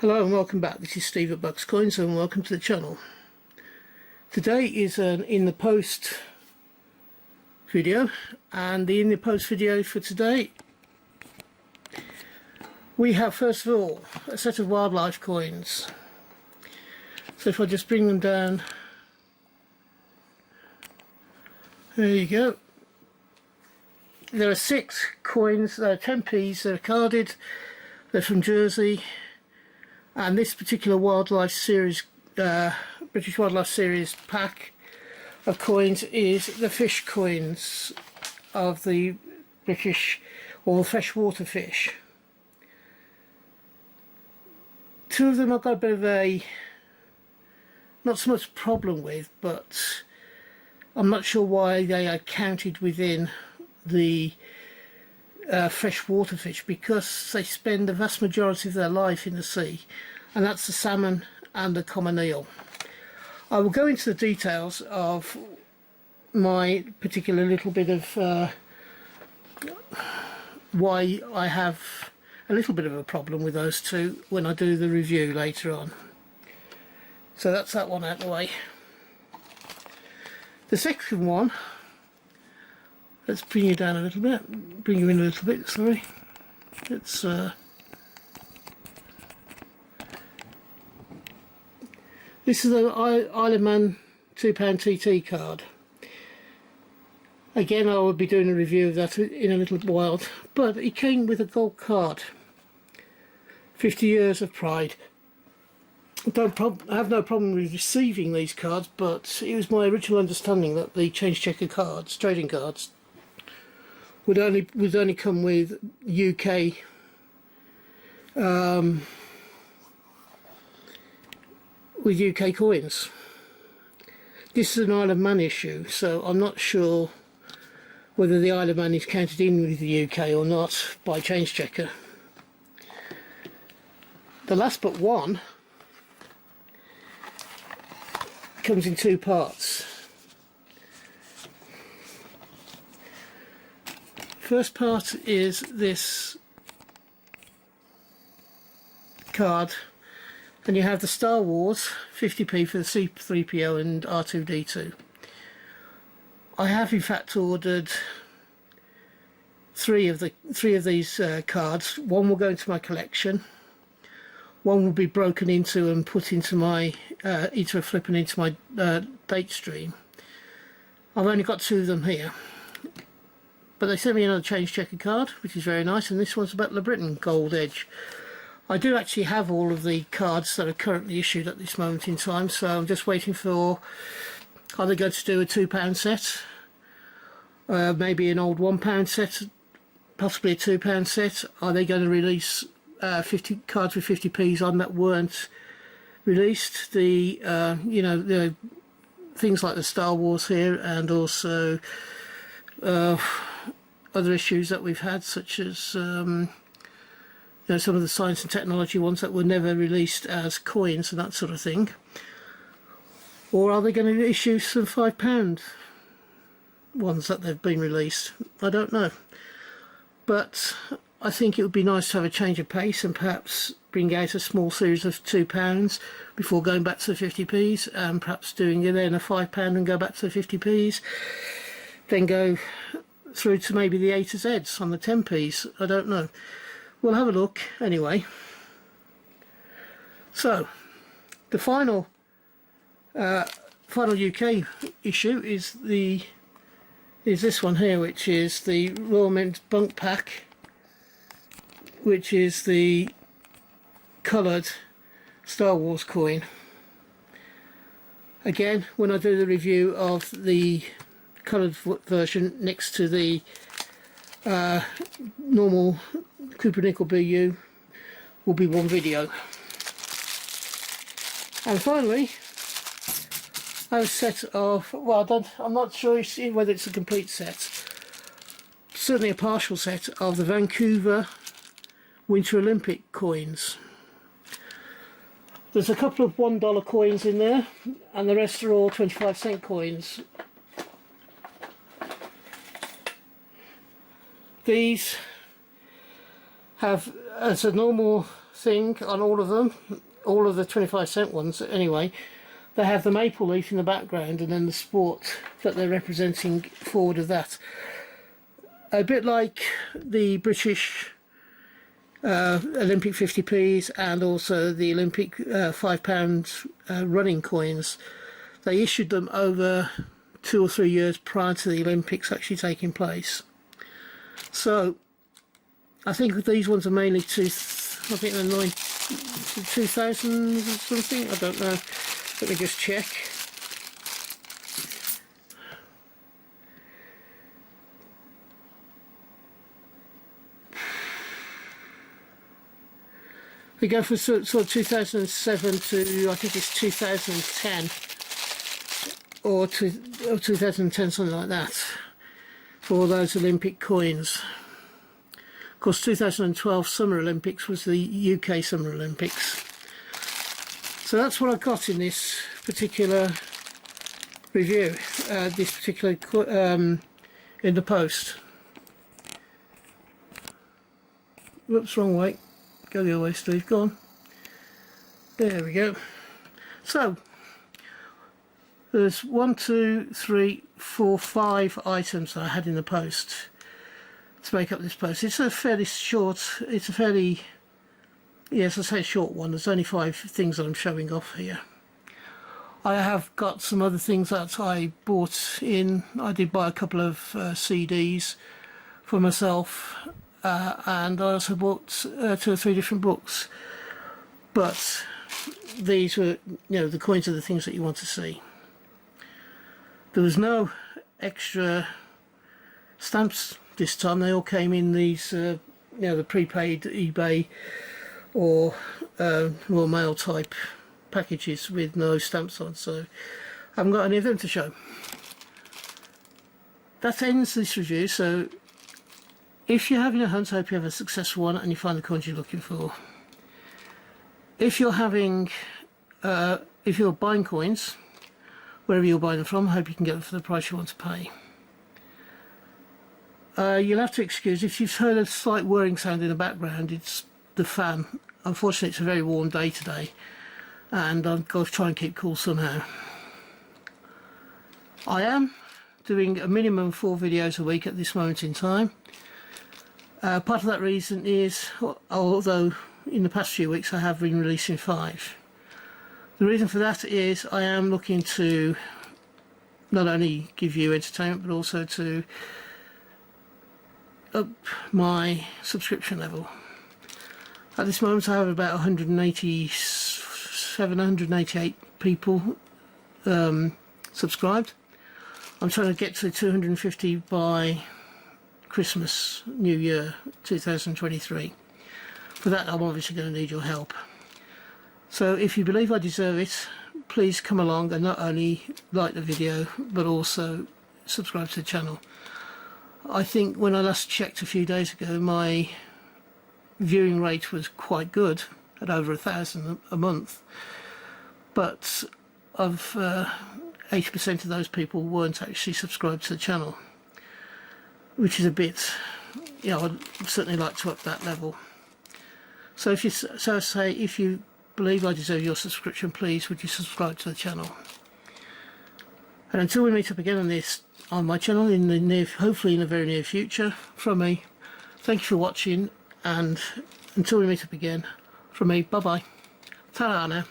Hello and welcome back. This is Steve at Bucks Coins and welcome to the channel. Today is an in the post video, and the in the post video for today we have first of all a set of wildlife coins. So if I just bring them down, there you go. There are 6 coins, they're 10p's, they're carded, they're from Jersey. And this particular wildlife series, British Wildlife Series pack of coins is the fish coins of the British or freshwater fish. 2 of them I've got a bit of a, not so much problem with, but I'm not sure why they are counted within the freshwater fish, because they spend the vast majority of their life in the sea, and that's the salmon and the common eel. I will go into the details of my particular little bit of why I have a little bit of a problem with those 2 when I do the review later on. So that's that one out of the way. The second one, let's bring you down a little bit, bring you in a little bit, sorry. It's this is the Isle of Man £2 TT card. Again, I will be doing a review of that in a little while, but it came with a gold card. 50 years of pride. I have no problem with receiving these cards, but it was my original understanding that the change checker cards, trading cards, would only come with UK coins. This is an Isle of Man issue, so I'm not sure whether the Isle of Man is counted in with the UK or not by change checker. The last but one comes in 2 parts. First part is this card, and you have the Star Wars 50p for the C3PO and R2D2. I have in fact ordered 3 of these cards. One will go into my collection, one will be broken into and put into my into a flip and into my date stream. I've only got 2 of them here, but they sent me another change checker card, which is very nice, and this one's about the Britain gold edge. I do actually have all of the cards that are currently issued at this moment in time, so I'm just waiting for, are they going to do a £2 set, maybe an old £1 set, possibly a £2 set. Are they going to release 50 cards with 50p's on that weren't released? The you know, the things like the Star Wars here, and also other issues that we've had, such as you know, some of the science and technology ones that were never released as coins and that sort of thing. Or are they going to issue some £5 ones that they've been released? I don't know, but I think it would be nice to have a change of pace and perhaps bring out a small series of £2 before going back to the 50p's, and perhaps doing it then a £5 and go back to the 50p's, then go through to maybe the A to Z's on the 10p's. I don't know. We'll have a look anyway. So the final UK issue is this one here, which is the Royal Mint Bunk Pack, which is the coloured Star Wars coin. Again, when I do the review of the coloured version next to the normal Cooper Nickel BU, will be one video. And finally, I have a set of, well, I'm not sure whether it's a complete set, certainly a partial set of the Vancouver Winter Olympic coins. There's a couple of $1 coins in there, and the rest are all 25-cent coins. These have, as a normal thing on all of them, all of the 25-cent ones anyway. They have the maple leaf in the background and then the sport that they're representing forward of that. A bit like the British Olympic 50p's and also the Olympic £5 running coins. They issued them over 2 or 3 years prior to the Olympics actually taking place. So I think these ones are mainly I think they're 2000 or something, I don't know. Let me just check. We go from sort of 2007 to, I think it's 2010 or 2010, something like that, for those Olympic coins. Of course, 2012 Summer Olympics was the UK Summer Olympics. So that's what I got in this particular review, this particular in the post. Whoops, wrong way. Go the other way, Steve, go on. There we go. So, there's 1, 2, 3, 4, 5 items that I had in the post to make up this post. It's a fairly short, yes, I say short one. There's only 5 things that I'm showing off here. I have got some other things that I bought in. I did buy a couple of CDs for myself. And I also bought 2 or 3 different books, but these were, the coins are the things that you want to see. There was no extra stamps this time. They all came in these, the prepaid eBay or Royal Mail type packages with no stamps on, so I haven't got any of them to show. That ends this review. So if you're having a hunt, I hope you have a successful one and you find the coins you're looking for. If you're having, if you're buying coins, wherever you're buying them from, I hope you can get them for the price you want to pay. You'll have to excuse if you've heard a slight whirring sound in the background. It's the fan. Unfortunately, it's a very warm day today, and I've got to try and keep cool somehow. I am doing a minimum of 4 videos a week at this moment in time. Part of that reason is, although in the past few weeks I have been releasing 5. The reason for that is I am looking to not only give you entertainment but also to up my subscription level. At this moment I have about 187, 188 people subscribed. I'm trying to get to 250 by Christmas, New Year 2023. For that I'm obviously going to need your help. So if you believe I deserve it, please come along and not only like the video but also subscribe to the channel. I think when I last checked a few days ago, my viewing rate was quite good at over 1,000 a month, but of 80% of those people weren't actually subscribed to the channel, which is a bit, I'd certainly like to up that level. So if you believe I deserve your subscription, please would you subscribe to the channel. And until we meet up again on my channel hopefully in the very near future, from me, thank you for watching, and until we meet up again, from me, bye bye, ta-ra now.